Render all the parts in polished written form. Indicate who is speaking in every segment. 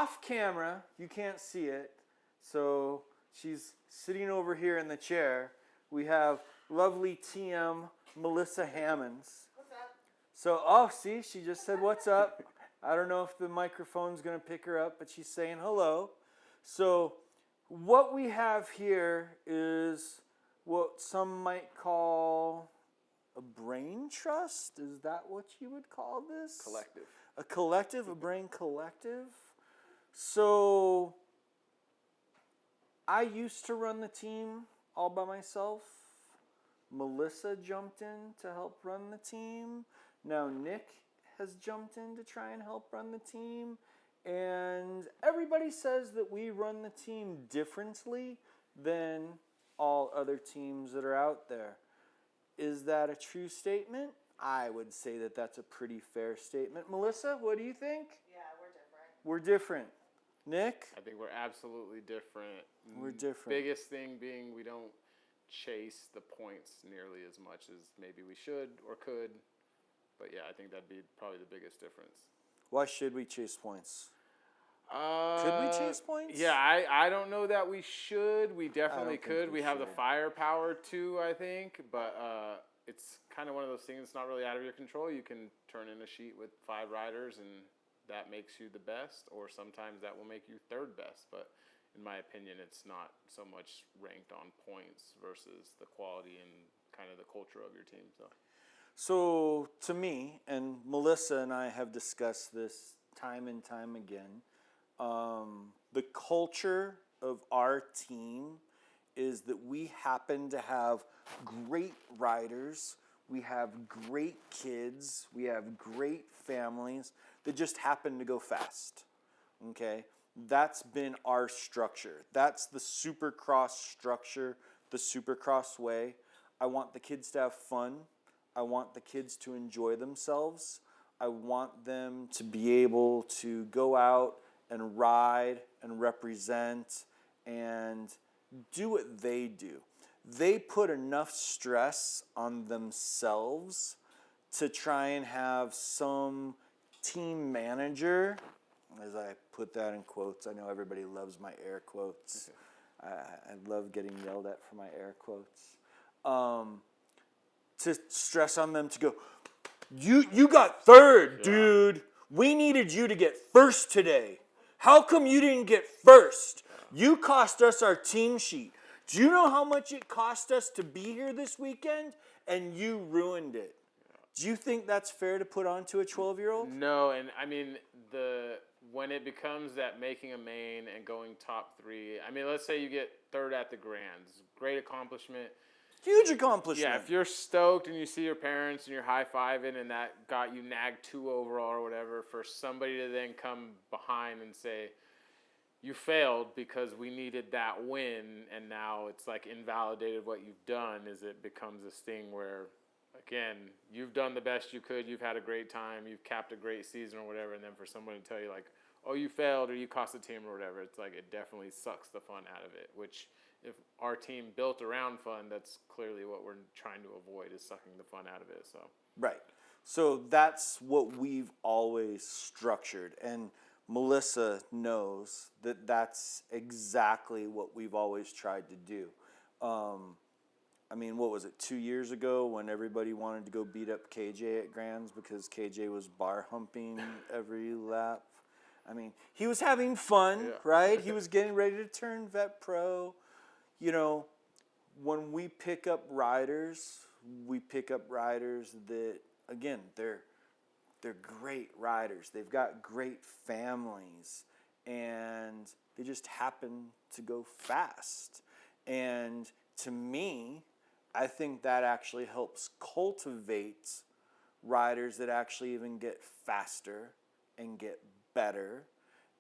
Speaker 1: off camera, you can't see it, so she's sitting over here in the chair. We have lovely TM Melissa Hammonds.
Speaker 2: What's up?
Speaker 1: So, see, she just said what's up. I don't know if the microphone's going to pick her up, but she's saying hello. So, what we have here is what some might call a brain trust. Is that what you would call this?
Speaker 3: Collective.
Speaker 1: A collective, a brain collective. So, I used to run the team all by myself. Melissa jumped in to help run the team. Now Nick has jumped in to try and help run the team. And everybody says that we run the team differently than all other teams that are out there. Is that a true statement? I would say that that's a pretty fair statement. Melissa, what do you think?
Speaker 2: Yeah, we're different.
Speaker 1: We're different. Nick?
Speaker 3: I think we're absolutely different.
Speaker 1: We're different.
Speaker 3: Biggest thing being we don't chase the points nearly as much as maybe we should or could. But yeah, I think that'd be probably the biggest difference.
Speaker 1: Why should we chase points? Could we chase points?
Speaker 3: Yeah, I don't know that we should. We definitely could. We have the firepower too, I think. But it's kind of one of those things that's not really out of your control. You can turn in a sheet with 5 riders and that makes you the best, or sometimes that will make you third best. But in my opinion, it's not so much ranked on points versus the quality and kind of the culture of your team.
Speaker 1: So to me, and Melissa and I have discussed this time and time again, the culture of our team is that we happen to have great riders, we have great kids, we have great families that just happen to go fast, okay? That's been our structure. That's the Supercross structure, the Supercross way. I want the kids to have fun. I want the kids to enjoy themselves. I want them to be able to go out and ride and represent and do what they do. They put enough stress on themselves to try and have some team manager, as I put that in quotes. I know everybody loves my air quotes. I love getting yelled at for my air quotes. To stress on them to go, you got third, dude. We needed you to get first today. How come you didn't get first? You cost us our team sheet. Do you know how much it cost us to be here this weekend? And you ruined it. Do you think that's fair to put on to a 12-year-old?
Speaker 3: No, and I mean, when it becomes that making a main and going top 3, I mean, let's say you get third at the Grands. Great accomplishment.
Speaker 1: Huge accomplishment.
Speaker 3: Yeah, if you're stoked and you see your parents and you're high-fiving and that got you nag 2 overall or whatever, for somebody to then come behind and say, you failed because we needed that win, and now it's like invalidated what you've done, is it becomes this thing where, again, you've done the best you could, you've had a great time, you've capped a great season or whatever, and then for someone to tell you like, oh, you failed or you cost the team or whatever, it's like it definitely sucks the fun out of it, which if our team built around fun, that's clearly what we're trying to avoid, is sucking the fun out of it. So
Speaker 1: right. So that's what we've always structured, and Melissa knows that that's exactly what we've always tried to do. I mean, what was it, 2 years ago when everybody wanted to go beat up KJ at Grands because KJ was bar humping every lap? I mean, he was having fun, right? He was getting ready to turn vet pro. You know, when we pick up riders that, again, they're great riders. They've got great families, and they just happen to go fast. And to me, I think that actually helps cultivate riders that actually even get faster and get better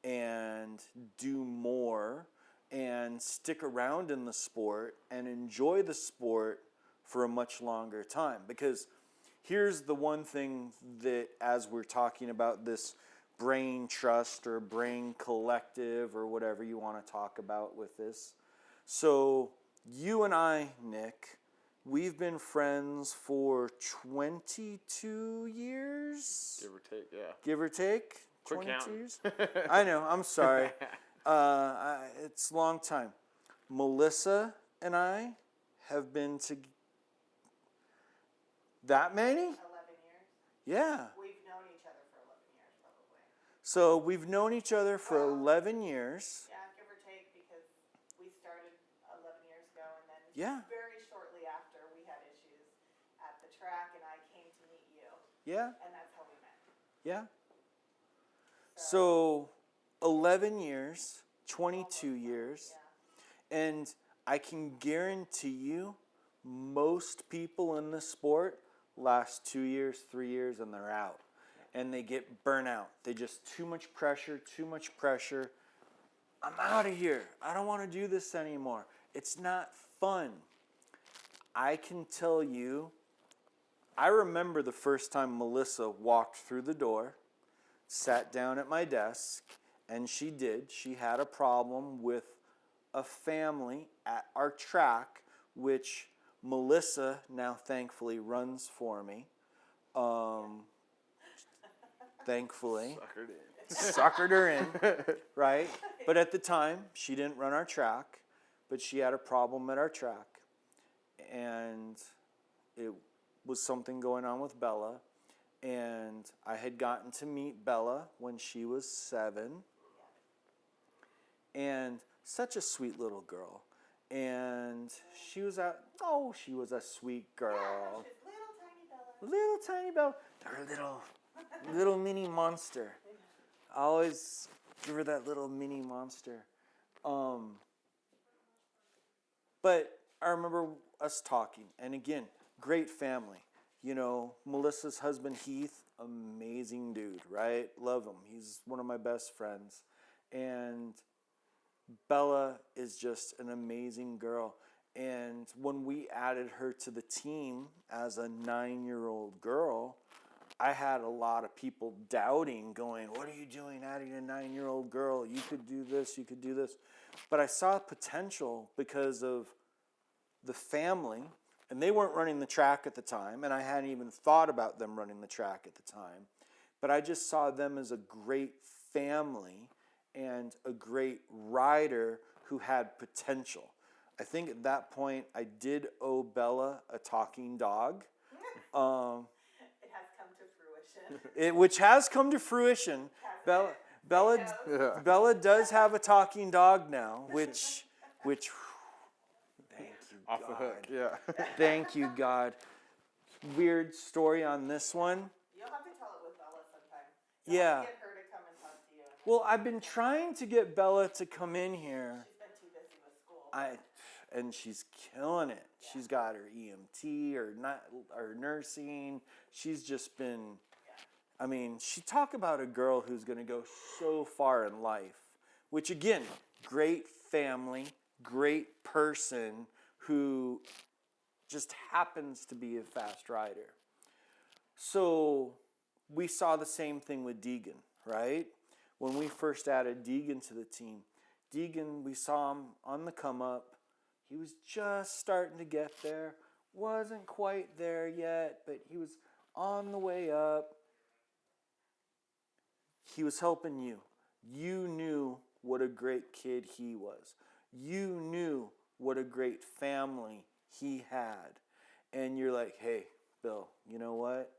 Speaker 1: and do more and stick around in the sport and enjoy the sport for a much longer time. Because here's the one thing that, as we're talking about this brain trust or brain collective or whatever you want to talk about with this. So you and I, Nick, we've been friends for 22 years?
Speaker 3: give or take, yeah.
Speaker 1: Give or take?
Speaker 3: Quit
Speaker 1: 22
Speaker 3: counting.
Speaker 1: years? I know, I'm sorry. It's a long time. Melissa and I have been to that many?
Speaker 2: 11 years.
Speaker 1: Yeah.
Speaker 2: We've known each other for 11 years, probably.
Speaker 1: So we've known each other for 11 years.
Speaker 2: Yeah, give or take, because we started 11 years ago, and then
Speaker 1: Yeah.
Speaker 2: very shortly after we had issues at the track, and I came to meet you,
Speaker 1: Yeah.
Speaker 2: and that's how we met.
Speaker 1: Yeah. So 11 years, 22 years,
Speaker 2: Yeah.
Speaker 1: and I can guarantee you most people in this sport last 2 years, 3 years, and they're out. And they get burnt out. They just too much pressure, too much pressure. I'm out of here. I don't want to do this anymore. It's not fun. I can tell you, I remember the first time Melissa walked through the door, sat down at my desk, and she did. She had a problem with a family at our track, which Melissa now thankfully runs for me. Thankfully. Suckered her in, right? But at the time, she didn't run our track, but she had a problem at our track. And it was something going on with Bella. And I had gotten to meet Bella when she was 7. And such a sweet little girl. And she was a sweet girl.
Speaker 2: Yeah, she's
Speaker 1: Little tiny Bella. Her little mini monster. I always give her that little mini monster. But I remember us talking. And again, great family. You know, Melissa's husband, Heath, amazing dude, right? Love him. He's one of my best friends. And Bella is just an amazing girl. And when we added her to the team as a 9-year-old girl, I had a lot of people doubting, going, what are you doing adding a 9-year-old girl? You could do this, you could do this. But I saw potential because of the family. And they weren't running the track at the time, and I hadn't even thought about them running the track at the time. But I just saw them as a great family and a great rider who had potential. I think at that point, I did owe Bella a talking dog.
Speaker 2: It has come to fruition.
Speaker 1: Which has come to fruition. Bella does have a talking dog now, which thank you,
Speaker 3: Off
Speaker 1: God.
Speaker 3: the hook, yeah.
Speaker 1: Thank you, God. Weird story on this one.
Speaker 2: You'll have to tell it with Bella sometime.
Speaker 1: Yeah.
Speaker 2: Get her to come and talk to you.
Speaker 1: Well, I've been trying to get Bella to come in here.
Speaker 2: She's been too busy with school.
Speaker 1: And she's killing it. Yeah. She's got her EMT or nursing. She's just been, I mean, she talk about a girl who's going to go so far in life, which again, great family, great person who just happens to be a fast rider. So we saw the same thing with Deegan, right? When we first added Deegan to the team, Deegan, we saw him on the come up. He was just starting to get there. Wasn't quite there yet, but he was on the way up. He was helping you. You knew what a great kid he was. You knew what a great family he had. And you're like, hey, Bill, you know what?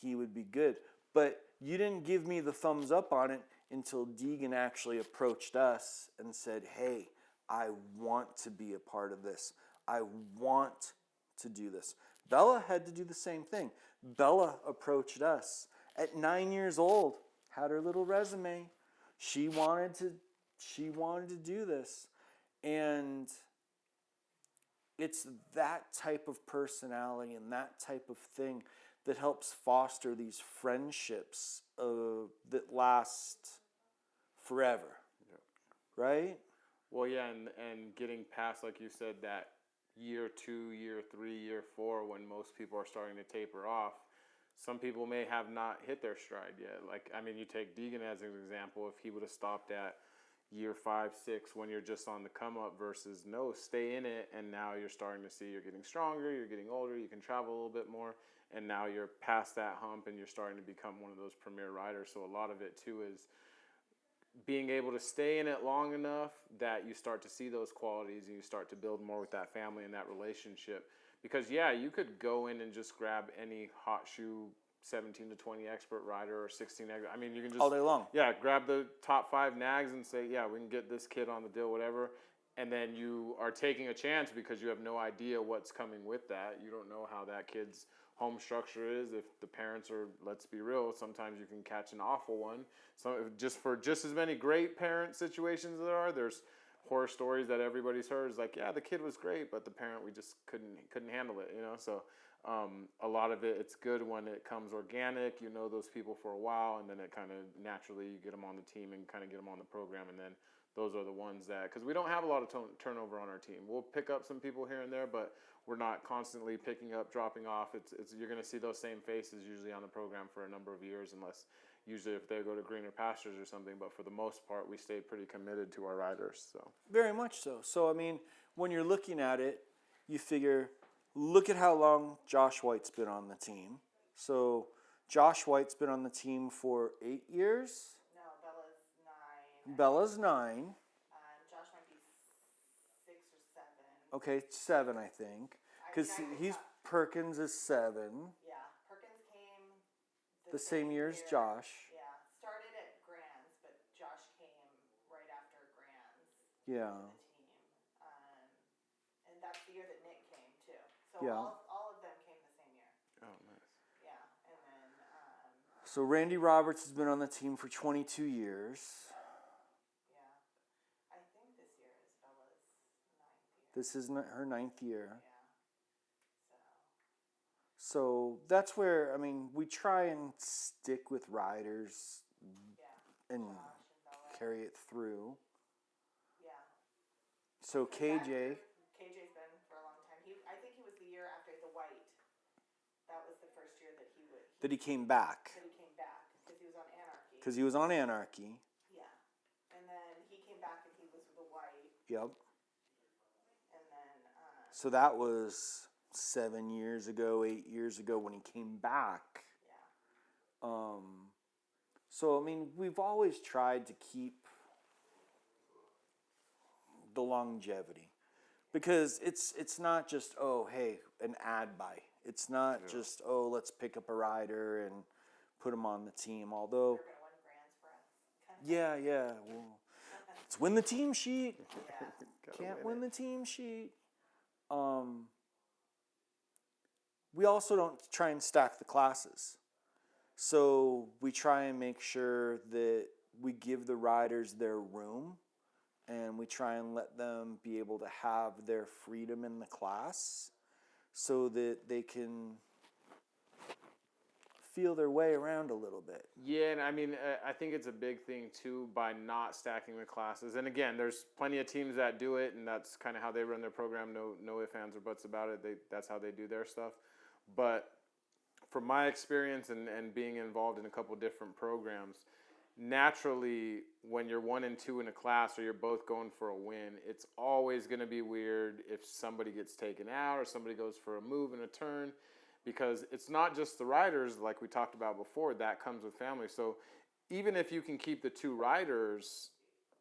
Speaker 1: He would be good. But you didn't give me the thumbs up on it until Deegan actually approached us and said, hey, I want to be a part of this. I want to do this. Bella had to do the same thing. Bella approached us at 9 years old, had her little resume. She wanted to do this. And it's that type of personality and that type of thing that helps foster these friendships that last forever, right?
Speaker 3: Well, yeah, and getting past, like you said, that year 2, year 3, year 4, when most people are starting to taper off, some people may have not hit their stride yet. Like, I mean, you take Deegan as an example. If he would have stopped at year 5, 6 when you're just on the come up versus no, stay in it, and now you're starting to see you're getting stronger, you're getting older, you can travel a little bit more, and now you're past that hump and you're starting to become one of those premier riders. So a lot of it too is being able to stay in it long enough that you start to see those qualities and you start to build more with that family and that relationship. Because yeah, you could go in and just grab any hot shoe 17 to 20 expert rider or 16 expert. I mean, you can just
Speaker 1: all day long.
Speaker 3: Yeah, grab the top 5 nags and say, yeah, we can get this kid on the deal, whatever. And then you are taking a chance because you have no idea what's coming with that. You don't know how that kid's home structure is. If the parents are, let's be real, sometimes you can catch an awful one. So just as many great parent situations there's horror stories that everybody's heard. Is like, yeah, the kid was great, but the parent, we just couldn't handle it, you know. So a lot of it, it's good when it comes organic. You know those people for a while, and then it kind of naturally you get them on the team and kind of get them on the program, and then those are the ones that, because we don't have a lot of turnover on our team. We'll pick up some people here and there, but we're not constantly picking up, dropping off. It's you're going to see those same faces usually on the program for a number of years, unless usually if they go to greener pastures or something. But for the most part, we stay pretty committed to our riders. So
Speaker 1: Very much so. So I mean, when you're looking at it, you figure, look at how long Josh White's been on the team. So Josh White's been on the team for 8 years.
Speaker 2: No, Bella's 9.
Speaker 1: Bella's 9.
Speaker 2: Josh might be 6 or 7.
Speaker 1: Okay, 7, I think. Because he's Perkins is 7.
Speaker 2: Yeah, Perkins came
Speaker 1: The same year as Josh.
Speaker 2: Yeah, started at Grands, but Josh came right after Grands
Speaker 1: Yeah.
Speaker 2: to the team. And that's the year that Nick came too. So
Speaker 1: Yeah.
Speaker 2: all of them came the same year.
Speaker 3: oh, nice.
Speaker 2: Yeah, and then
Speaker 1: So Randy Roberts has been on the team for 22 years.
Speaker 2: yeah, I think this year is Bella's 9th year.
Speaker 1: This is her 9th year.
Speaker 2: Yeah.
Speaker 1: So that's where, I mean, we try and stick with riders
Speaker 2: Yeah.
Speaker 1: and
Speaker 2: Josh and Bella.
Speaker 1: carry it through.
Speaker 2: Yeah.
Speaker 1: So KJ,
Speaker 2: KJ's been for a long time. I think he was the year after the white. That was the first year that he would.
Speaker 1: that he came back
Speaker 2: That he came back because he was on Anarchy.
Speaker 1: because he was on Anarchy.
Speaker 2: Yeah, and then he came back and he was the white,
Speaker 1: Yep.
Speaker 2: and then
Speaker 1: So that was 7 years ago, 8 years ago when he came back.
Speaker 2: yeah,
Speaker 1: So I mean, we've always tried to keep the longevity, because it's not just, oh, hey, an ad buy. It's not just, oh, let's pick up a rider and put him on the team. Although,
Speaker 2: they're gonna win Grands for us. Kind of.
Speaker 1: yeah, well, let's win the team sheet.
Speaker 2: Yeah.
Speaker 1: Can't win the team sheet. We also don't try and stack the classes. So we try and make sure that we give the riders their room, and we try and let them be able to have their freedom in the class so that they can feel their way around a little bit.
Speaker 3: Yeah, and I mean, I think it's a big thing too by not stacking the classes. And again, there's plenty of teams that do it, and that's kind of how they run their program. No ifs, ands, or buts about it. That's how they do their stuff. But from my experience and being involved in a couple different programs, naturally, when you're 1 and 2 in a class or you're both going for a win, it's always going to be weird if somebody gets taken out or somebody goes for a move and a turn, because it's not just the riders, like we talked about before, that comes with family. So even if you can keep the 2 riders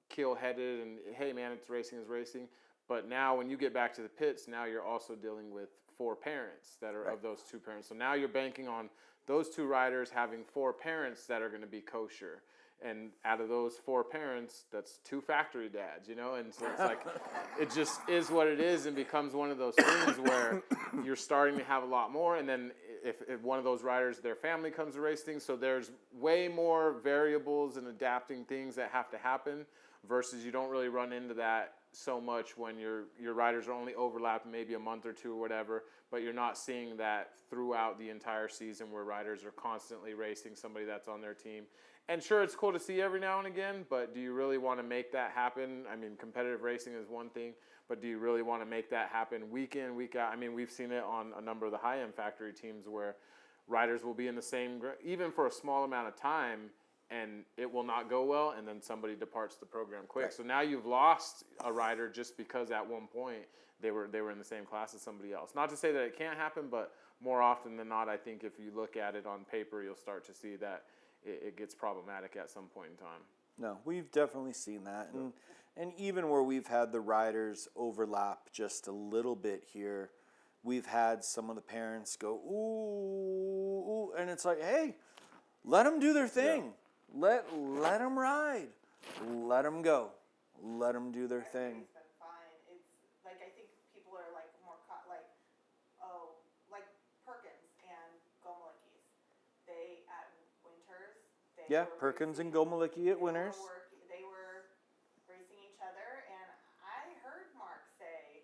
Speaker 3: keel-headed and, hey, man, it's racing is racing, but now when you get back to the pits, now you're also dealing with 4 parents that are of those 2 parents. So now you're banking on those 2 riders having 4 parents that are going to be kosher. And out of those 4 parents, that's 2 factory dads, you know? And so it's like, it just is what it is, and becomes one of those things where you're starting to have a lot more. And then if one of those riders, their family comes to race things, so there's way more variables and adapting things that have to happen, versus you don't really run into that so much when your riders are only overlapping maybe a month or 2 or whatever, but you're not seeing that throughout the entire season where riders are constantly racing somebody that's on their team. And sure, it's cool to see every now and again, but do you really want to make that happen? I mean, competitive racing is one thing, but do you really want to make that happen week in, week out? I mean, we've seen it on a number of the high-end factory teams where riders will be in the same, even for a small amount of time, and it will not go well, and then somebody departs the program quick.
Speaker 1: Right.
Speaker 3: So now you've lost a rider just because at one point they were in the same class as somebody else. Not to say that it can't happen, but more often than not, I think if you look at it on paper, you'll start to see that it gets problematic at some point in time.
Speaker 1: No, we've definitely seen that. And even where we've had the riders overlap just a little bit here, we've had some of the parents go, ooh, ooh, and it's like, hey, let them do their thing. Yeah. Let them ride. Let them go. Let them do their thing.
Speaker 2: It's been fine. It's like, I think people are like more caught, like, oh, like Perkins and Gomalicki's. They, at Winters, they
Speaker 1: Yeah,
Speaker 2: were
Speaker 1: Perkins
Speaker 2: racing,
Speaker 1: and Gomalicki at Winters.
Speaker 2: They were racing each other, and I heard Mark say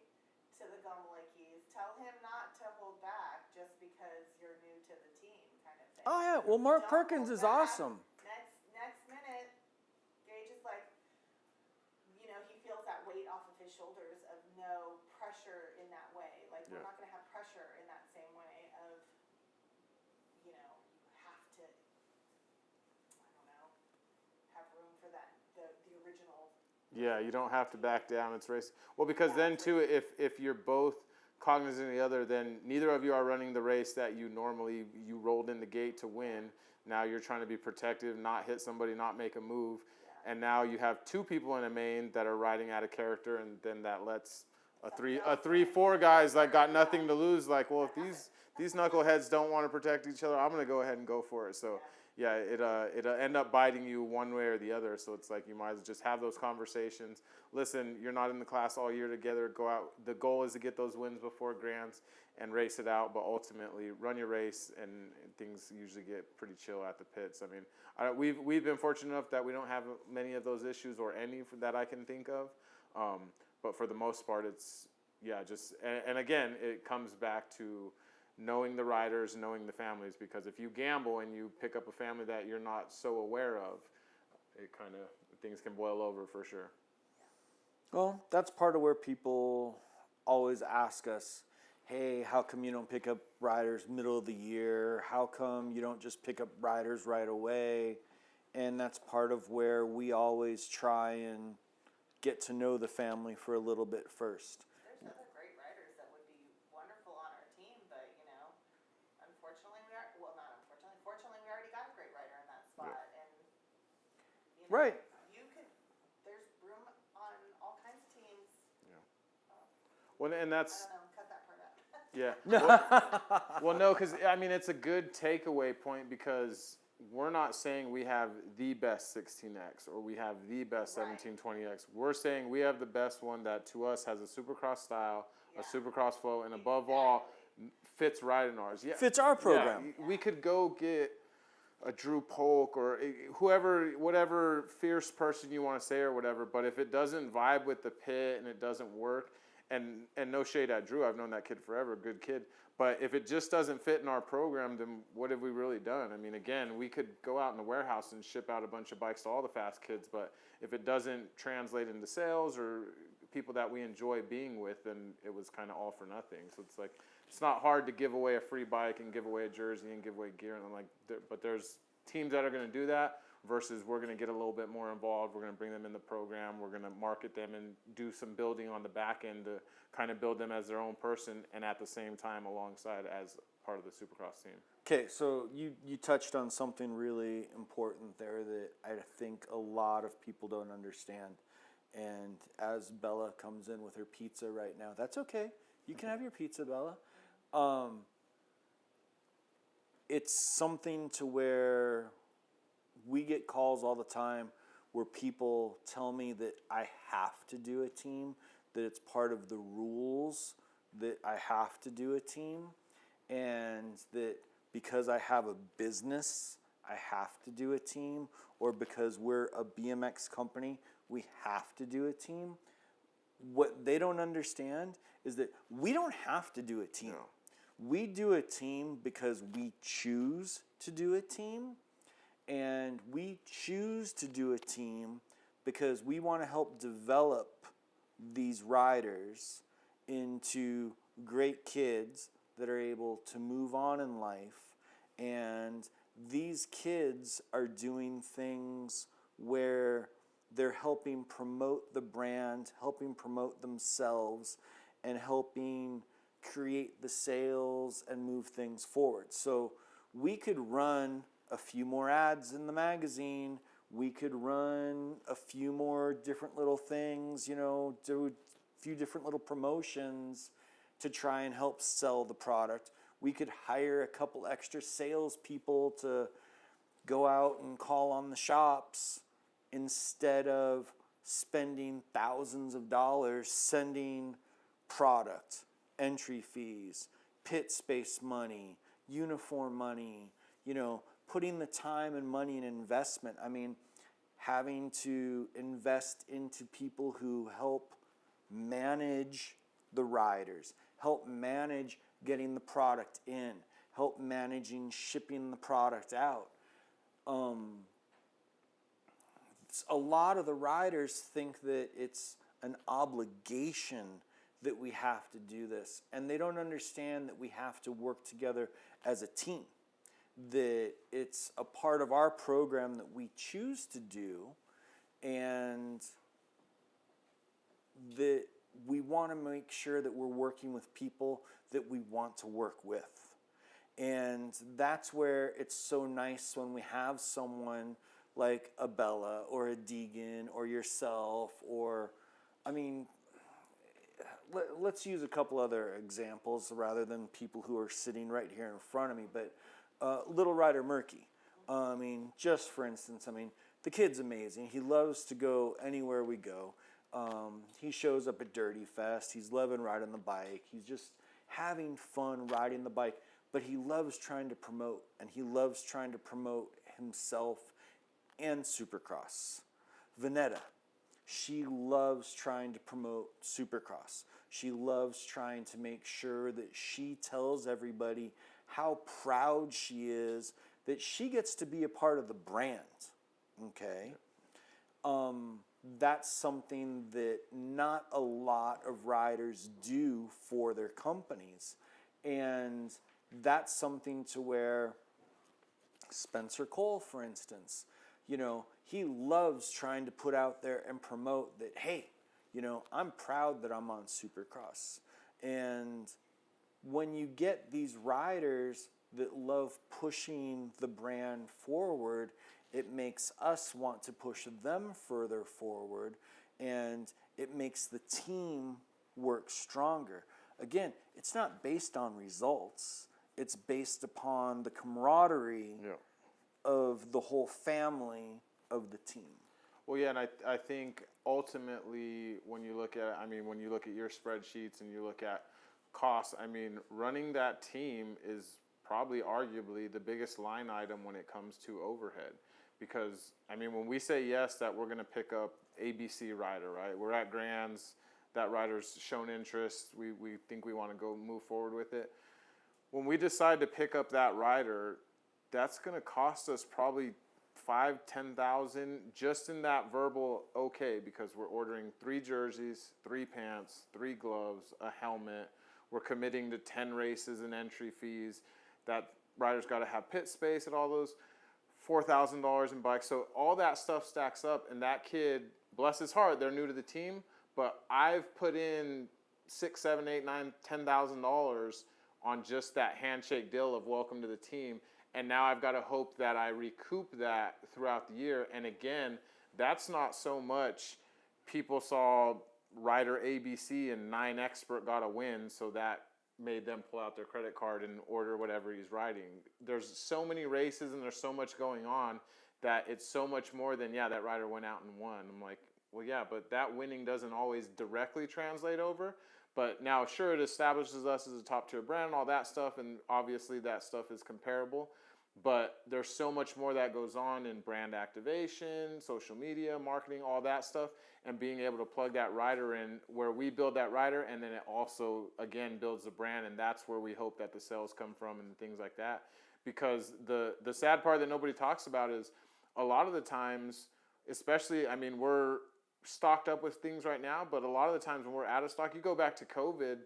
Speaker 2: to the Gomalickis, tell him not to hold back just because you're new to the team, kind of thing.
Speaker 1: Oh, yeah. Well, Mark
Speaker 2: Don't
Speaker 1: Perkins
Speaker 2: hold
Speaker 1: is
Speaker 2: back.
Speaker 1: awesome.
Speaker 2: Next minute, Gage is like, you know, he feels that weight off of his shoulders of no pressure in that way. Like, we're not going to have pressure in that same way of, you know, you have to, I don't know, have room for that, the original.
Speaker 3: Yeah, you don't have to back down. It's racing. Well, because then too, if you're both cognizant of the other, then neither of you are running the race that you normally you rolled in the gate to win. Now you're trying to be protective, not hit somebody, not make a move, and now you have two people in a main that are riding out of character, and then that lets a 3-4 guys like got nothing to lose. Like, well, if these knuckleheads don't want to protect each other, I'm gonna go ahead and go for it. So. Yeah, it'll end up biting you one way or the other. So it's like you might as well just have those conversations. Listen, you're not in the class all year together. Go out. The goal is to get those wins before Grands and race it out. But ultimately, run your race, and things usually get pretty chill at the pits. I mean, we've been fortunate enough that we don't have many of those issues or any that I can think of. But for the most part, it's just and again, it comes back to knowing the riders, knowing the families, because if you gamble and you pick up a family that you're not so aware of, it kind of, things can boil over for sure.
Speaker 1: Well, that's part of where people always ask us, hey, how come you don't pick up riders middle of the year? How come you don't just pick up riders right away? And that's part of where we always try and get to know the family for a little bit first.
Speaker 2: There's other great riders that would be wonderful on our team, but, you know, unfortunately fortunately we already got a great rider in that spot, and, you know,
Speaker 1: Right.
Speaker 2: there's room on all kinds of teams.
Speaker 3: Yeah. Well, and that's.
Speaker 2: I don't know, cut that part out.
Speaker 3: Yeah. Well, no, because I mean it's a good takeaway point, because we're not saying we have the best 16X or we have the best 1720X. We're saying we have the best one that to us has a Supercross style, a Supercross flow, and above all fits riding ours. Yeah,
Speaker 1: Fits our program.
Speaker 3: Yeah, we could go get a Drew Polk or whoever, whatever fierce person you want to say or whatever, but if it doesn't vibe with the pit and it doesn't work, and no shade at Drew, I've known that kid forever, good kid, but if it just doesn't fit in our program, then what have we really done? I mean, again, we could go out in the warehouse and ship out a bunch of bikes to all the fast kids, but if it doesn't translate into sales or people that we enjoy being with, then it was kind of all for nothing. So it's like, it's not hard to give away a free bike and give away a jersey and give away gear, and I'm like, but there's teams that are going to do that versus we're going to get a little bit more involved. We're going to bring them in the program. We're going to market them and do some building on the back end to kind of build them as their own person, and at the same time alongside as part of the Supercross team.
Speaker 1: Okay, so you touched on something really important there that I think a lot of people don't understand. And as Bella comes in with her pizza right now, that's okay. You can have your pizza, Bella. It's something to where we get calls all the time where people tell me that I have to do a team, that it's part of the rules that I have to do a team, and that because I have a business, I have to do a team, or because we're a BMX company, we have to do a team. What they don't understand is that we don't have to do a team.
Speaker 3: No.
Speaker 1: We do a team because we choose to do a team, and we choose to do a team because we want to help develop these riders into great kids that are able to move on in life and these kids are doing things where they're helping promote the brand, helping promote themselves, and helping create the sales and move things forward. So we could run a few more ads in the magazine. We could run a few more different little things, do a few different little promotions to try and help sell the product. We could hire a couple extra salespeople to go out and call on the shops instead of spending thousands of dollars sending product, entry fees, pit space money, uniform money, putting the time and money and investment. I mean, having to invest into people who help manage the riders, help manage getting the product in, help managing shipping the product out. A lot of the riders think that it's an obligation that we have to do this, and they don't understand that we have to work together as a team, that it's a part of our program that we choose to do, and that we want to make sure that we're working with people that we want to work with. And that's where it's so nice when we have someone like a Bella or a Deegan or yourself, or, I mean, let's use a couple other examples rather than people who are sitting right here in front of me, but Little Rider Murky. Just for instance, the kid's amazing. He loves to go anywhere we go. He shows up at Dirty Fest. He's loving riding the bike. He's just having fun riding the bike, but he loves trying to promote, and he loves trying to promote himself and Supercross. Vanetta, she loves trying to promote Supercross. She loves trying to make sure that she tells everybody how proud she is that she gets to be a part of the brand, okay? That's something that not a lot of riders do for their companies. And that's something to where Spencer Cole, for instance, he loves trying to put out there and promote that, hey, I'm proud that I'm on Supercross. And when you get these riders that love pushing the brand forward, it makes us want to push them further forward, and it makes the team work stronger. Again, it's not based on results. It's based upon the camaraderie of the whole family of the team.
Speaker 3: Well, yeah, and I think ultimately when you look at, when you look at your spreadsheets and you look at costs, running that team is probably arguably the biggest line item when it comes to overhead. Because, when we say yes that we're going to pick up ABC rider, right? We're at Grands, that rider's shown interest, we think we want to go move forward with it. When we decide to pick up that rider, that's going to cost us probably $5,000-$10,000 just in that verbal okay, because we're ordering 3 jerseys, 3 pants, 3 gloves, a helmet. We're committing to 10 races and entry fees. That rider's got to have pit space and all those. $4,000 in bikes. So all that stuff stacks up, and that kid, bless his heart, they're new to the team, but I've put in $6,000, $7,000, $8,000, $10,000 on just that handshake deal of welcome to the team. And now I've got to hope that I recoup that throughout the year. And again, that's not so much people saw rider ABC and 9 Expert got a win, so that made them pull out their credit card and order whatever he's riding. There's so many races and there's so much going on that it's so much more than, that rider went out and won. I'm like, well, yeah, but that winning doesn't always directly translate over. But now, sure, it establishes us as a top-tier brand and all that stuff, and obviously that stuff is comparable. But there's so much more that goes on in brand activation, social media, marketing, all that stuff, and being able to plug that rider in where we build that rider, and then it also, again, builds the brand, and that's where we hope that the sales come from and things like that. Because the sad part that nobody talks about is a lot of the times, especially, we're stocked up with things right now, but a lot of the times when we're out of stock, you go back to COVID,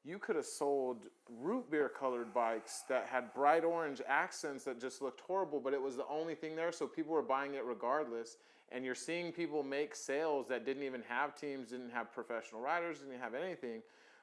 Speaker 3: you could have sold root beer colored bikes that had bright orange accents that just looked horrible, but it was the only thing there, so people were buying it regardless. And you're seeing people make sales that didn't even have teams, didn't have professional riders, didn't have anything.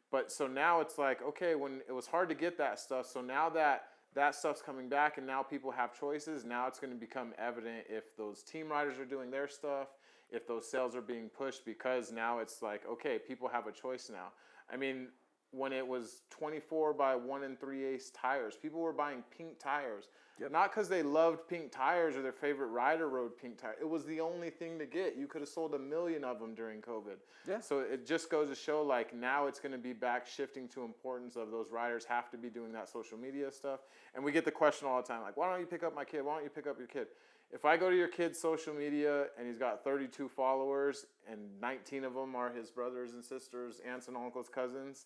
Speaker 3: But so now it's like, okay, when it was hard to get that stuff, so now that stuff's coming back and now people have choices, now it's going to become evident if those team riders are doing their stuff, if those sales are being pushed, because now it's like, okay, people have a choice now. I mean, when it was 24 by 1 3/8 tires, people were buying pink tires.
Speaker 1: Yep.
Speaker 3: Not because they loved pink tires or their favorite rider rode pink tires. It was the only thing to get. You could have sold 1 million of them during COVID.
Speaker 1: Yeah.
Speaker 3: So it just goes to show, like, now it's going to be back shifting to importance of those riders have to be doing that social media stuff. And we get the question all the time, like, why don't you pick up my kid? Why don't you pick up your kid? If I go to your kid's social media and he's got 32 followers and 19 of them are his brothers and sisters, aunts and uncles, cousins,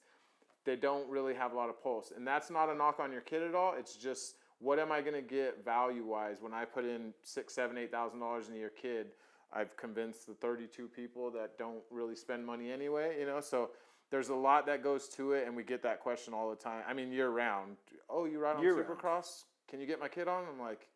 Speaker 3: they don't really have a lot of pulse. And that's not a knock on your kid at all. It's just, what am I going to get value-wise when I put in $6,000, $7,000, $8,000 into your kid? I've convinced the 32 people that don't really spend money anyway, you know? So there's a lot that goes to it, and we get that question all the time. I mean, year-round. Oh, you ride on Supercross? Can you get my kid on? I'm like,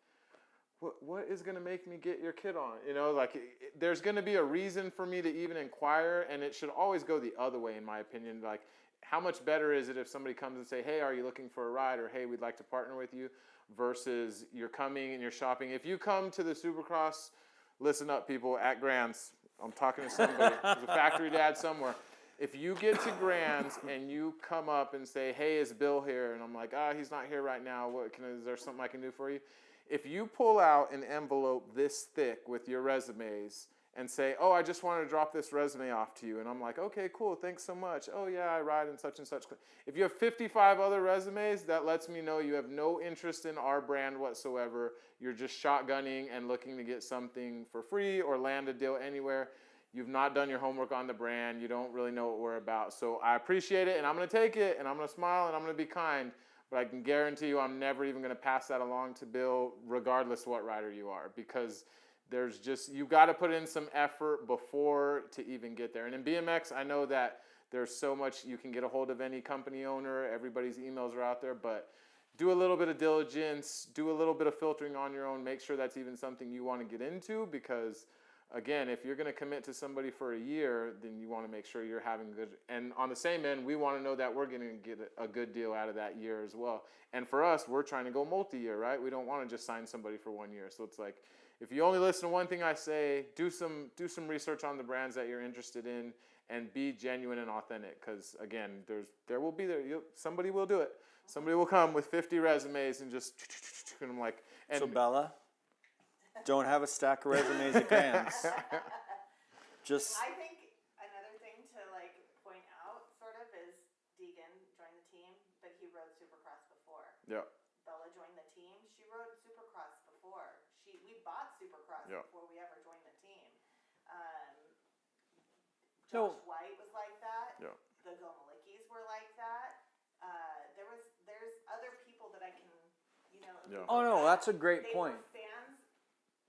Speaker 3: what is going to make me get your kid on? You know, like, there's going to be a reason for me to even inquire, and it should always go the other way, in my opinion. Like, how much better is it if somebody comes and say, hey, are you looking for a ride? Or, hey, we'd like to partner with you, versus you're coming and you're shopping. If you come to the Supercross, listen up, people, at Grants, I'm talking to somebody, there's a factory dad somewhere. If you get to Grants and you come up and say, hey, is Bill here? And I'm like, he's not here right now. Is there something I can do for you? If you pull out an envelope this thick with your resumes and say, oh, I just wanted to drop this resume off to you. And I'm like, okay, cool, thanks so much. Oh, yeah, I ride in such and such. If you have 55 other resumes, that lets me know you have no interest in our brand whatsoever. You're just shotgunning and looking to get something for free or land a deal anywhere. You've not done your homework on the brand. You don't really know what we're about. So I appreciate it, and I'm going to take it, and I'm going to smile, and I'm going to be kind. But I can guarantee you I'm never even going to pass that along to Bill, regardless what rider you are, because there's just, you've got to put in some effort before to even get there. And in BMX, I know that there's so much, you can get a hold of any company owner, everybody's emails are out there, but do a little bit of diligence, do a little bit of filtering on your own, make sure that's even something you want to get into, because again, if you're going to commit to somebody for a year, then you want to make sure you're having good, and on the same end, we want to know that we're going to get a good deal out of that year as well. And for us, we're trying to go multi-year, right? We don't want to just sign somebody for 1 year. So it's like, if you only listen to one thing I say, do some research on the brands that you're interested in, and be genuine and authentic. Because again, somebody will do it. Somebody will come with 50 resumes and just, and I'm like, and
Speaker 1: so Bella, don't have a stack of resumes at Grants. Just.
Speaker 2: I think another thing to like point out sort of is Deegan joined the team, but he rode Supercross before.
Speaker 3: Yeah.
Speaker 2: Bella joined the team. She rode Supercross before. We bought Supercross before we ever joined the team. Josh White was like that.
Speaker 3: Yeah.
Speaker 2: The Gomalickis were like that. There's other people that I can, you know.
Speaker 3: Yeah.
Speaker 1: Oh no, that's a great
Speaker 2: they
Speaker 1: point.
Speaker 2: Were fans.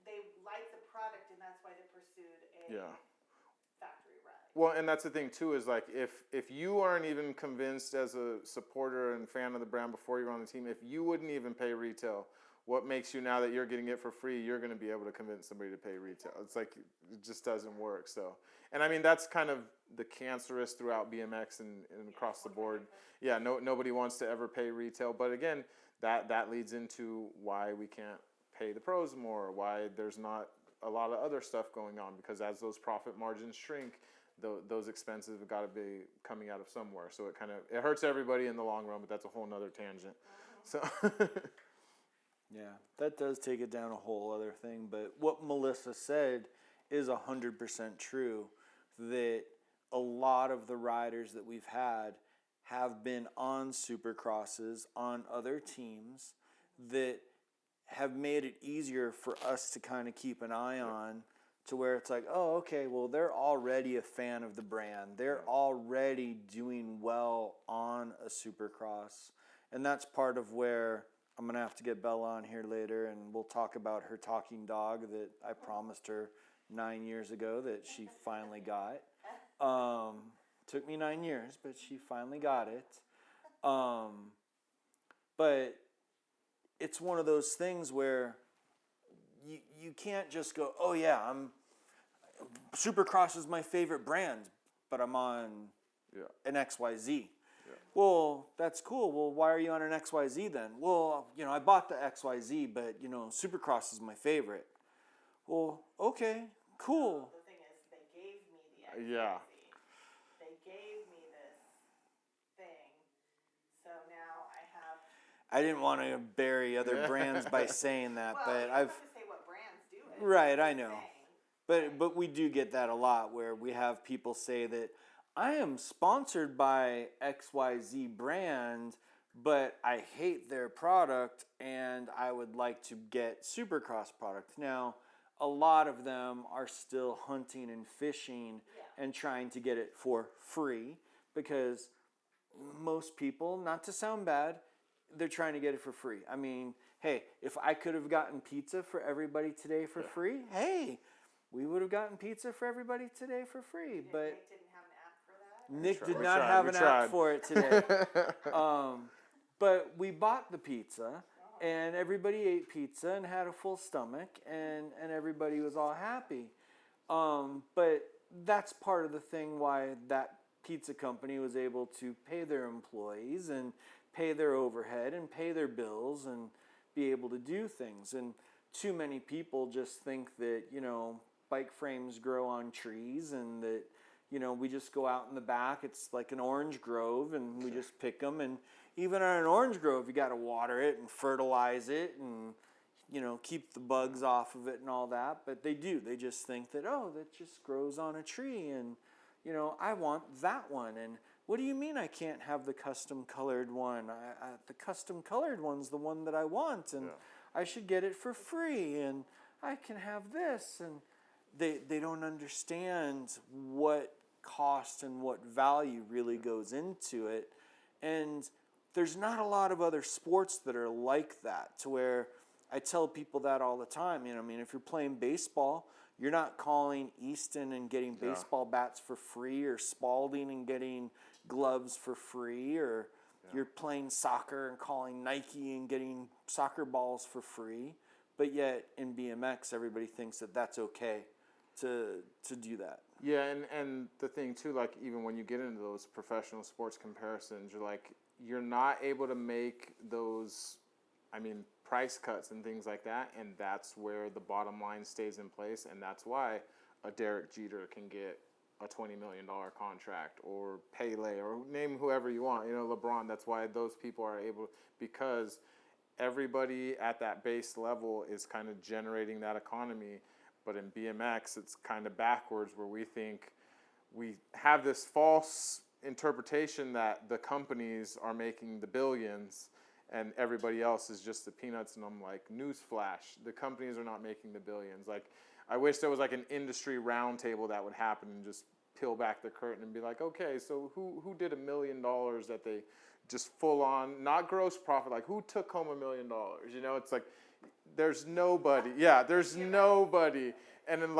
Speaker 2: They liked the product, and that's why they pursued a factory ride.
Speaker 3: Well, and that's the thing too, is like, if you aren't even convinced as a supporter and fan of the brand before you're on the team, if you wouldn't even pay retail, what makes you, now that you're getting it for free, you're going to be able to convince somebody to pay retail? It's like, it just doesn't work. So, and I mean, that's kind of the cancerous throughout BMX and across the board. Yeah, nobody wants to ever pay retail. But again, that leads into why we can't pay the pros more, why there's not a lot of other stuff going on, because as those profit margins shrink, those expenses have got to be coming out of somewhere. So it hurts everybody in the long run, but that's a whole nother tangent. So.
Speaker 1: Yeah, that does take it down a whole other thing. But what Melissa said is 100% true, that a lot of the riders that we've had have been on Supercrosses, on other teams, that have made it easier for us to kind of keep an eye on, to where it's like, oh, okay, well, they're already a fan of the brand. They're already doing well on a Supercross. And that's part of where I'm going to have to get Bella on here later, and we'll talk about her talking dog that I promised her 9 years ago that she finally got. Took me 9 years, but she finally got it. But it's one of those things where you can't just go, oh yeah, Supercross is my favorite brand, but I'm on an XYZ. Well, that's cool. Well, why are you on an XYZ then? Well, I bought the XYZ, but Supercross is my favorite. Well, okay, cool.
Speaker 2: The thing is, they gave me the XYZ.
Speaker 3: Yeah.
Speaker 2: They gave me this thing, so now I have.
Speaker 1: I didn't want to bury other brands by saying that,
Speaker 2: Well,
Speaker 1: but
Speaker 2: you don't have to say what brands do it.
Speaker 1: Right, I know.
Speaker 2: Saying.
Speaker 1: But we do get that a lot where we have people say that I am sponsored by XYZ brand, but I hate their product and I would like to get Supercross product. Now, a lot of them are still hunting and fishing and trying to get it for free because most people, not to sound bad, they're trying to get it for free. I mean, hey, if I could have gotten pizza for everybody today for free, hey, we would have gotten pizza for everybody today for free. But
Speaker 2: Nick didn't have an app for that?
Speaker 1: Nick did not have an app for it today. But we bought the pizza, and everybody ate pizza and had a full stomach, and everybody was all happy. But that's part of the thing why that pizza company was able to pay their employees and pay their overhead and pay their bills and be able to do things. And too many people just think that, bike frames grow on trees and that, we just go out in the back. It's like an orange grove and we just pick them. And even on an orange grove, you got to water it and fertilize it and, keep the bugs off of it and all that. But they do. They just think that, that just grows on a tree and, I want that one. And what do you mean I can't have the custom colored one? The custom colored one's the one that I want, and I should get it for free, and I can have this. And they don't understand what cost and what value really goes into it. And there's not a lot of other sports that are like that, to where I tell people that all the time. If you're playing baseball, you're not calling Easton and getting baseball bats for free, or Spalding and getting gloves for free, or you're playing soccer and calling Nike and getting soccer balls for free. But yet in BMX, everybody thinks that that's okay to do that.
Speaker 3: Yeah, and the thing too, like even when you get into those professional sports comparisons, you're not able to make those, price cuts and things like that, and that's where the bottom line stays in place, and that's why a Derek Jeter can get a $20 million contract, or Pele, or name whoever you want, LeBron. That's why those people are able, because everybody at that base level is kind of generating that economy. But in BMX, it's kind of backwards, where we think we have this false interpretation that the companies are making the billions and everybody else is just the peanuts. And I'm like, newsflash, the companies are not making the billions. Like, I wish there was like an industry roundtable that would happen and just peel back the curtain and be like, okay, so who did $1 million that they just full on, not gross profit, like who took home $1 million? It's like, there's nobody. Yeah, there's nobody. And then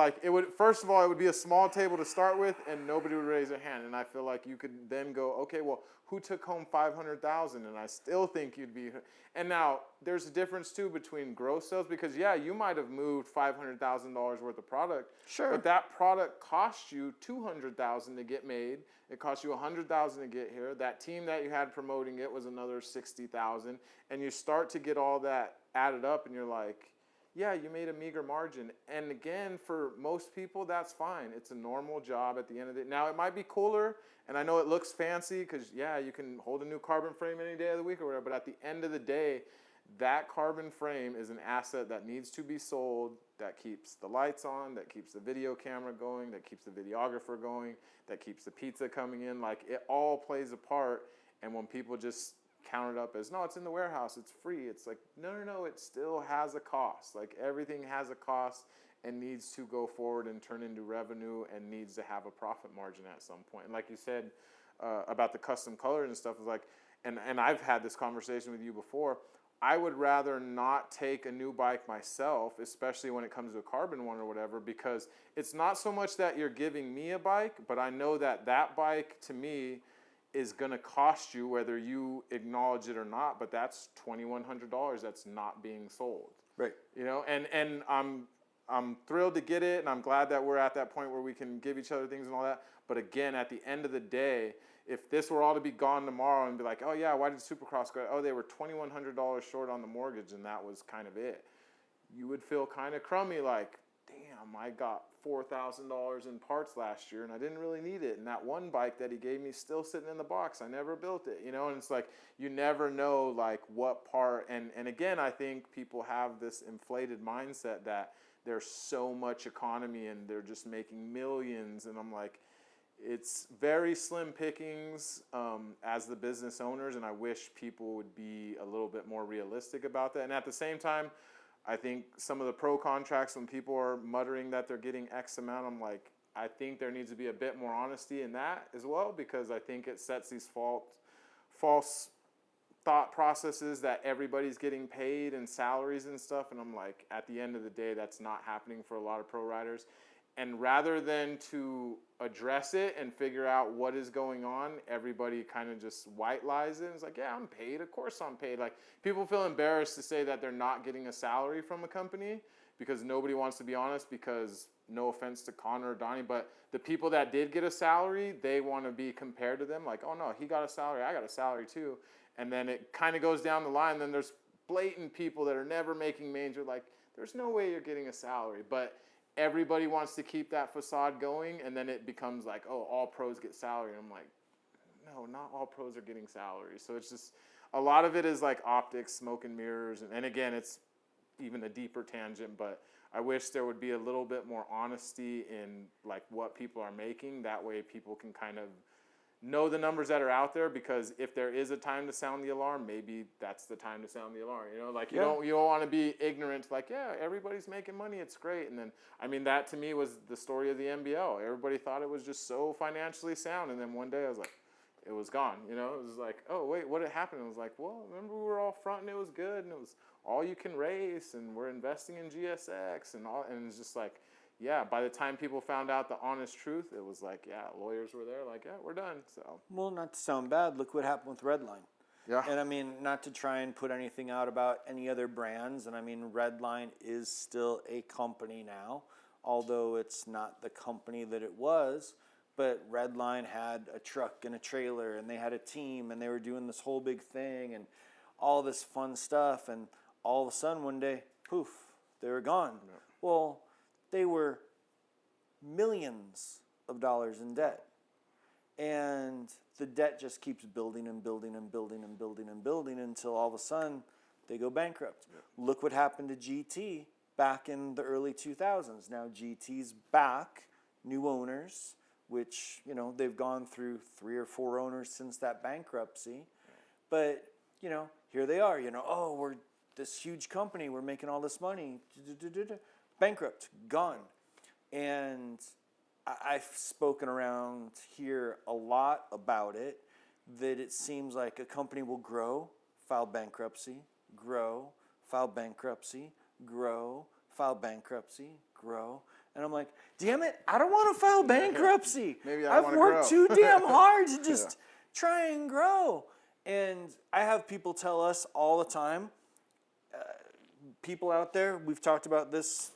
Speaker 3: first of all, it would be a small table to start with, and nobody would raise their hand. And I feel like you could then go, okay, well, who took home $500,000? And I still think you'd be. And now there's a difference too between gross sales, because you might have moved $500,000 worth of product.
Speaker 1: Sure.
Speaker 3: But that product cost you $200,000 to get made. It cost you $100,000 to get here. That team that you had promoting it was another $60,000, and you start to get all that added up, and you're like, yeah, you made a meager margin. And again, for most people, that's fine. It's a normal job at the end of the day. Now, it might be cooler, and I know it looks fancy because, you can hold a new carbon frame any day of the week or whatever, but at the end of the day, that carbon frame is an asset that needs to be sold, that keeps the lights on, that keeps the video camera going, that keeps the videographer going, that keeps the pizza coming in. Like, it all plays a part. And when people just count it up as, no, it's in the warehouse, it's free, it's like, no, it still has a cost. Like, everything has a cost and needs to go forward and turn into revenue and needs to have a profit margin at some point. And like you said about the custom colors and stuff, is like, and I've had this conversation with you before, I would rather not take a new bike myself, especially when it comes to a carbon one or whatever, because it's not so much that you're giving me a bike, but I know that bike to me is going to cost you whether you acknowledge it or not, but that's $2,100 that's not being sold.
Speaker 1: Right.
Speaker 3: You know, and I'm thrilled to get it, and I'm glad that we're at that point where we can give each other things and all that. But again, at the end of the day, if this were all to be gone tomorrow and be like, oh yeah, why did Supercross go? Oh, they were $2,100 short on the mortgage, and that was kind of it. You would feel kind of crummy, like, damn, I got $4,000 in parts last year, and I didn't really need it. And that one bike that he gave me is still sitting in the box. I never built it, you know. And it's like you never know, like, what part. And again, I think people have this inflated mindset that there's so much economy and they're just making millions. And I'm like, it's very slim pickings as the business owners, and I wish people would be a little bit more realistic about that. And at the same time, I think some of the pro contracts, when people are muttering that they're getting X amount, I'm like, I think there needs to be a bit more honesty in that as well, because I think it sets these false thought processes that everybody's getting paid and salaries and stuff. And I'm like, at the end of the day, that's not happening for a lot of pro riders. And rather than to address it and figure out what is going on, everybody kind of just white lies it. It's like, yeah, I'm paid. Of course I'm paid. Like, people feel embarrassed to say that they're not getting a salary from a company because nobody wants to be honest, because no offense to Connor or Donnie, but the people that did get a salary, they want to be compared to them. Like, oh no, he got a salary, I got a salary too. And then it kind of goes down the line. Then there's blatant people that are never making major, like, there's no way you're getting a salary. But everybody wants to keep that facade going, and then it becomes like, oh, all pros get salary. And I'm like, no, not all pros are getting salaries. So it's just, a lot of it is like optics, smoke and mirrors. And again, it's even a deeper tangent, but I wish there would be a little bit more honesty in like what people are making. That way people can kind of know the numbers that are out there, because if there is a time to sound the alarm, maybe that's the time to sound the alarm. You know, like you don't want to be ignorant, like, yeah, everybody's making money, it's great. And then, I mean, that to me was the story of the NBL. Everybody thought it was just so financially sound, and then one day I was like, it was gone. You know, it was like, oh wait, what had happened? It was like, well, remember we were all fronting, it was good, and it was all you can race, and we're investing in GSX and all, and it's just like, yeah, by the time people found out the honest truth, it was like, yeah, lawyers were there, like, yeah, we're done. So,
Speaker 1: well, not to sound bad, look what happened with Redline.
Speaker 3: yeah.
Speaker 1: And I mean, not to try and put anything out about any other brands, and I mean, Redline is still a company now, although it's not the company that it was. But Redline had a truck and a trailer, and they had a team, and they were doing this whole big thing and all this fun stuff, and all of a sudden one day, poof, they were gone.
Speaker 3: Yeah.
Speaker 1: Well, they were millions of dollars in debt. And the debt just keeps building and building and building and building and building until all of a sudden they go bankrupt. Yeah. Look what happened to GT back in the early 2000s. Now GT's back, new owners, which, you know, they've gone through 3 or 4 owners since that bankruptcy. Yeah. But, you know, here they are, you know, oh, we're this huge company, we're making all this money. Bankrupt, gone. And I've spoken around here a lot about it, that it seems like a company will grow, file bankruptcy, grow, file bankruptcy, grow, file bankruptcy, grow. And I'm like, damn it, I don't want to file bankruptcy.
Speaker 3: Maybe I
Speaker 1: I've
Speaker 3: want to
Speaker 1: worked
Speaker 3: grow.
Speaker 1: too damn hard to just try and grow. And I have people tell us all the time, people out there, we've talked about this,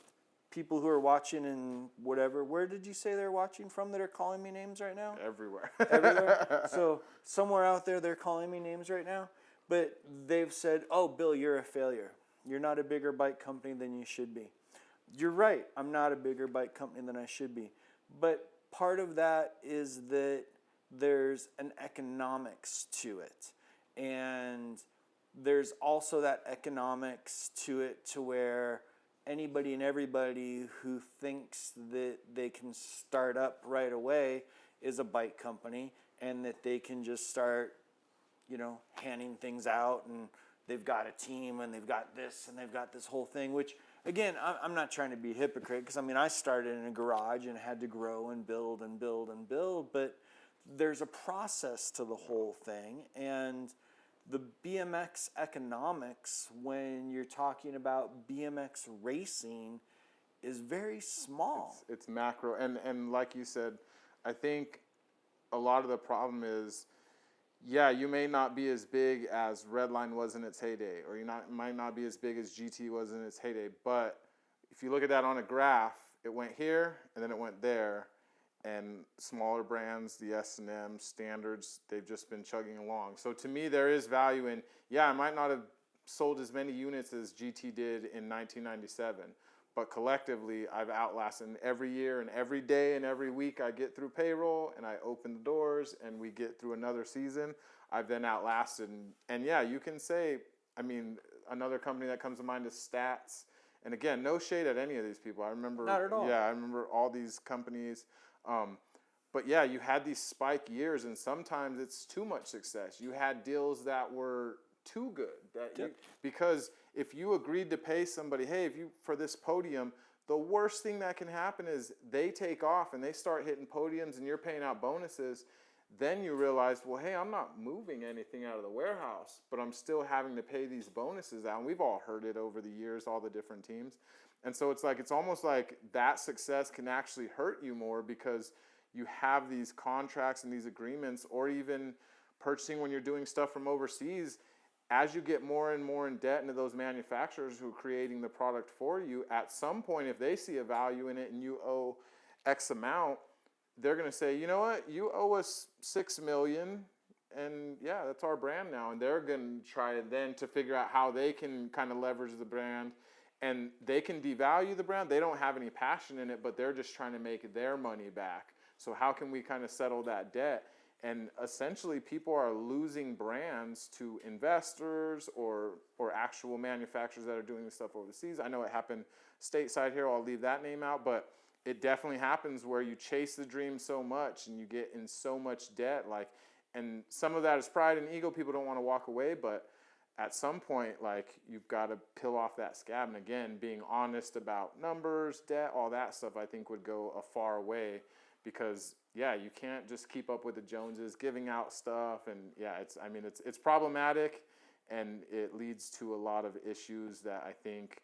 Speaker 1: people who are watching and whatever. Where did you say they're watching from that are calling me names right now?
Speaker 3: Everywhere.
Speaker 1: Everywhere. So somewhere out there, they're calling me names right now. But they've said, oh, Bill, you're a failure. You're not a bigger bike company than you should be. You're right. I'm not a bigger bike company than I should be. But part of that is that there's an economics to it. And there's also that economics to it to where anybody and everybody who thinks that they can start up right away is a bike company, and that they can just start, you know, handing things out, and they've got a team, and they've got this, and they've got this whole thing, which, again, I'm not trying to be a hypocrite, because, I mean, I started in a garage and had to grow and build and build and build, but there's a process to the whole thing, and the BMX economics, when you're talking about BMX racing, is very small.
Speaker 3: It's macro. And like you said, I think a lot of the problem is yeah, you may not be as big as Redline was in its heyday, or might not be as big as GT was in its heyday. But if you look at that on a graph, it went here and then it went there, and smaller brands, the S&M standards, they've just been chugging along. So to me, there is value in, yeah, I might not have sold as many units as GT did in 1997, but collectively, I've outlasted. And every year and every day and every week I get through payroll and I open the doors and we get through another season, I've then outlasted. And yeah, you can say, I mean, another company that comes to mind is Stats. And again, no shade at any of these people. I remember,
Speaker 1: Not at all.
Speaker 3: Yeah, I remember all these companies. But yeah, you had these spike years, and sometimes it's too much success. You had deals that were too good because if you agreed to pay somebody, hey, if you for this podium, the worst thing that can happen is they take off and they start hitting podiums, and you're paying out bonuses. Then you realize, well, hey, I'm not moving anything out of the warehouse, but I'm still having to pay these bonuses out. And we've all heard it over the years, all the different teams. And so it's almost like that success can actually hurt you more because you have these contracts and these agreements, or even purchasing when you're doing stuff from overseas. As you get more and more in debt into those manufacturers who are creating the product for you, at some point, if they see a value in it and you owe X amount, they're going to say, you know what, you owe us $6 million, and yeah, that's our brand now. And they're going to try then to figure out how they can kind of leverage the brand, and they can devalue the brand. They don't have any passion in it, but they're just trying to make their money back. So how can we kind of settle that debt? And essentially, people are losing brands to investors or actual manufacturers that are doing this stuff overseas. I know it happened stateside here. I'll leave that name out, but it definitely happens where you chase the dream so much and you get in so much debt. And some of that is pride and ego. People don't want to walk away, but at some point, you've got to peel off that scab. And again, being honest about numbers, debt, all that stuff, I think would go a far way. Because yeah, you can't just keep up with the Joneses, giving out stuff, and yeah, it's problematic, and it leads to a lot of issues that I think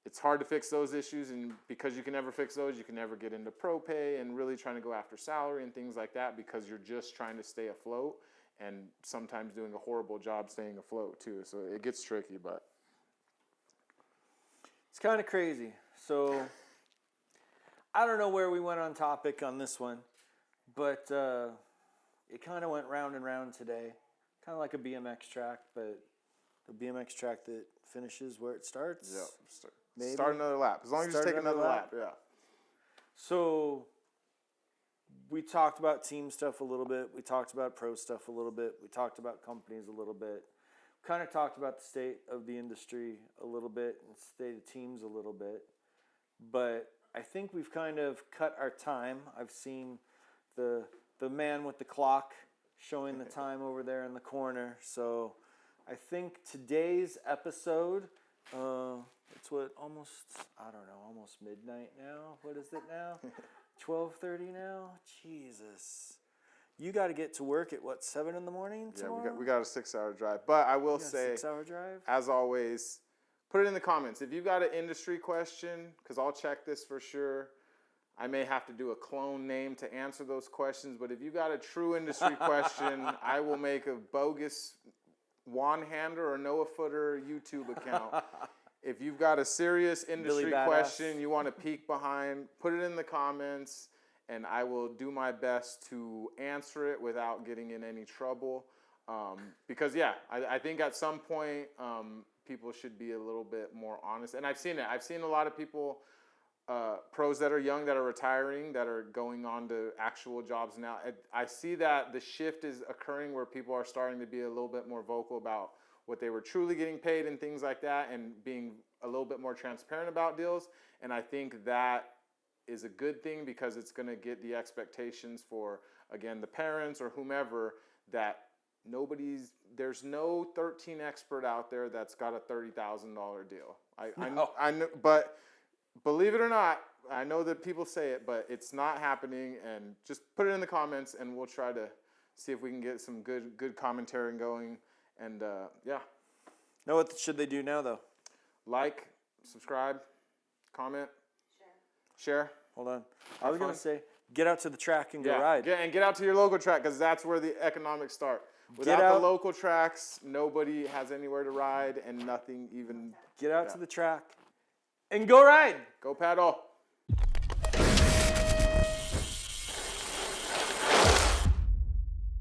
Speaker 3: it's hard to fix those issues, and because you can never fix those, you can never get into pro pay and really trying to go after salary and things like that because you're just trying to stay afloat, and sometimes doing a horrible job staying afloat too. So it gets tricky, but
Speaker 1: it's kind of crazy. So I don't know where we went on topic on this one, but it kind of went round and round today. Kind of like a BMX track, but a BMX track that finishes where it starts.
Speaker 3: Yep. Start another lap. As long as you take another lap. Yeah.
Speaker 1: So we talked about team stuff a little bit. We talked about pro stuff a little bit. We talked about companies a little bit. Kind of talked about the state of the industry a little bit and state of teams a little bit. But I think we've kind of cut our time. I've seen the man with the clock showing the time over there in the corner. So I think today's episode, it's almost midnight now. What is it now? 12:30 now? Jesus. You got to get to work at 7 in the morning tomorrow?
Speaker 3: Yeah, we got a 6-hour drive. But I will say,
Speaker 1: 6-hour drive?
Speaker 3: As always, put it in the comments. If you've got an industry question, because I'll check this for sure. I may have to do a clone name to answer those questions, but if you got a true industry question, I will make a bogus one-hander or Noah-footer YouTube account. If you've got a serious industry question you want to peek behind, put it in the comments, and I will do my best to answer it without getting in any trouble. Because, yeah, I think at some point people should be a little bit more honest. And I've seen it. I've seen a lot of people, pros that are young, that are retiring, that are going on to actual jobs now. I see that the shift is occurring where people are starting to be a little bit more vocal about what they were truly getting paid and things like that, and being a little bit more transparent about deals. And I think that is a good thing because it's going to get the expectations for, again, the parents or whomever, that there's no 13 expert out there that's got a $30,000 deal. I know, but believe it or not, I know that people say it, but it's not happening. And just put it in the comments, and we'll try to see if we can get some good commentary going. And yeah.
Speaker 1: Now, what should they do now, though?
Speaker 3: Like, subscribe, comment, share.
Speaker 1: Hold on. I was going to say, get out to the track and go
Speaker 3: Yeah,
Speaker 1: ride.
Speaker 3: get out to your local track because that's where the economics start. Without
Speaker 1: out.
Speaker 3: the local tracks, nobody has anywhere to ride and nothing even.
Speaker 1: Get out to the track and go ride.
Speaker 3: Go paddle.